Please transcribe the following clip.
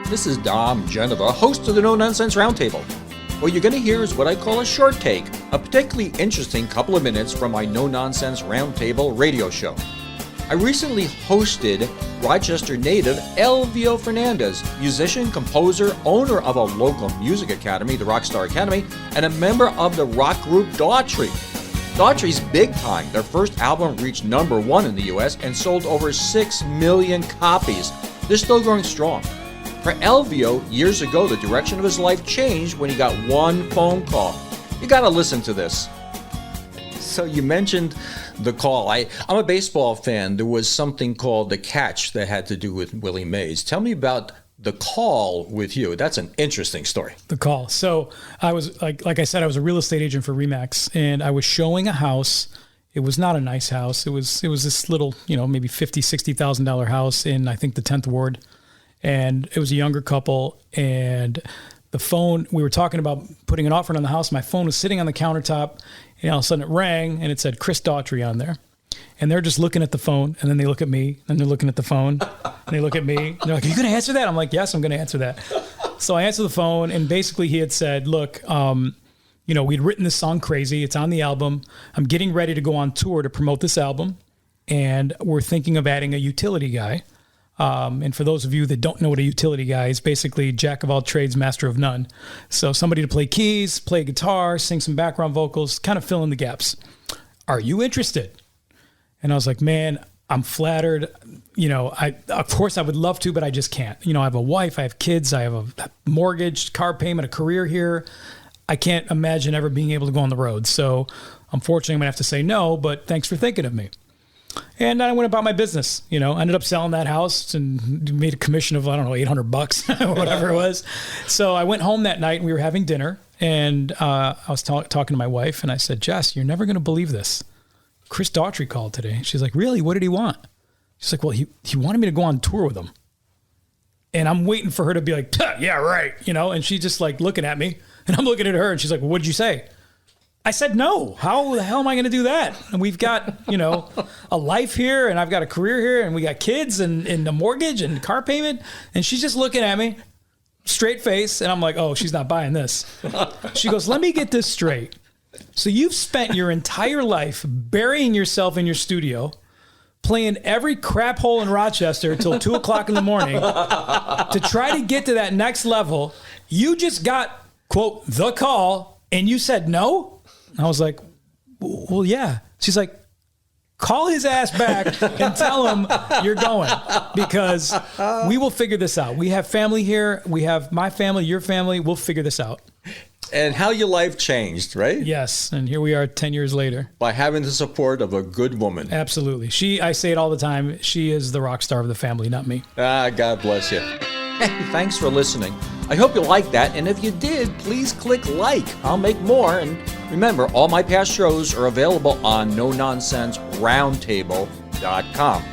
This is Dom Genova, host of the No Nonsense Roundtable. What you're going to hear is what I call a short take, a particularly interesting couple of minutes from my No Nonsense Roundtable radio show. I recently hosted Rochester native Elvio Fernandez, musician, composer, owner of a local music academy, the Rockstar Academy, and a member of the rock group Daughtry. Daughtry's big time. Their first album reached number 1 in the US and sold over 6 million copies. They're still going strong. For Elvio, years ago, the direction of his life changed when he got one phone call. You gotta listen to this. So you mentioned the call. I'm a baseball fan. There was something called The Catch that had to do with Willie Mays. Tell me about the call with you. That's an interesting story. The call. So I was, like I said, I was a real estate agent for RE/MAX, and I was showing a house. It was not a nice house. It was this little, maybe $50,000, $60,000 house in, I think, the 10th Ward. And it was a younger couple, and the phone, we were talking about putting an offer on the house. My phone was sitting on the countertop, and all of a sudden it rang, and it said Chris Daughtry on there. And they're just looking at the phone, and then they look at me, and they're looking at the phone, and they look at me, and they're like, "Are you going to answer that?" I'm like, "Yes, I'm going to answer that." So I answered the phone, and basically he had said, "Look, we'd written this song Crazy. It's on the album. I'm getting ready to go on tour to promote this album, and we're thinking of adding a utility guy. And for those of you that don't know what a utility guy is, basically jack of all trades, master of none. So somebody to play keys, play guitar, sing some background vocals, kind of fill in the gaps. Are you interested?" And I was like, "Man, I'm flattered. Of course I would love to, but I just can't. I have a wife, I have kids, I have a mortgage, car payment, a career here. I can't imagine ever being able to go on the road. So unfortunately, I'm going to have to say no, but thanks for thinking of me." And I went about my business, ended up selling that house and made a commission of, $800 or whatever it was. So I went home that night and we were having dinner, and I was talking to my wife, and I said, "Jess, you're never going to believe this. Chris Daughtry called today." She's like, "Really? What did he want?" She's like, "Well, he wanted me to go on tour with him." And I'm waiting for her to be like, "Yeah, right." And she's just like looking at me, and I'm looking at her, and she's like, "Well, what did you say?" I said, "No. How the hell am I going to do that? And we've got, a life here, and I've got a career here, and we got kids and a mortgage and car payment." And she's just looking at me, straight face. And I'm like, "Oh, she's not buying this." She goes, "Let me get this straight. So you've spent your entire life burying yourself in your studio, playing every crap hole in Rochester till 2:00 in the morning to try to get to that next level. You just got, quote, the call, and you said no?" I was like, "Well, yeah." She's like, "Call his ass back and tell him you're going, because we will figure this out. We have family here. We have my family, your family. We'll figure this out." And how your life changed, right? Yes. And here we are 10 years later. By having the support of a good woman. Absolutely. I say it all the time. She is the rock star of the family, not me. God bless you. Hey, thanks for listening. I hope you liked that, and if you did, please click like. I'll make more, and remember, all my past shows are available on NoNonsenseRoundtable.com.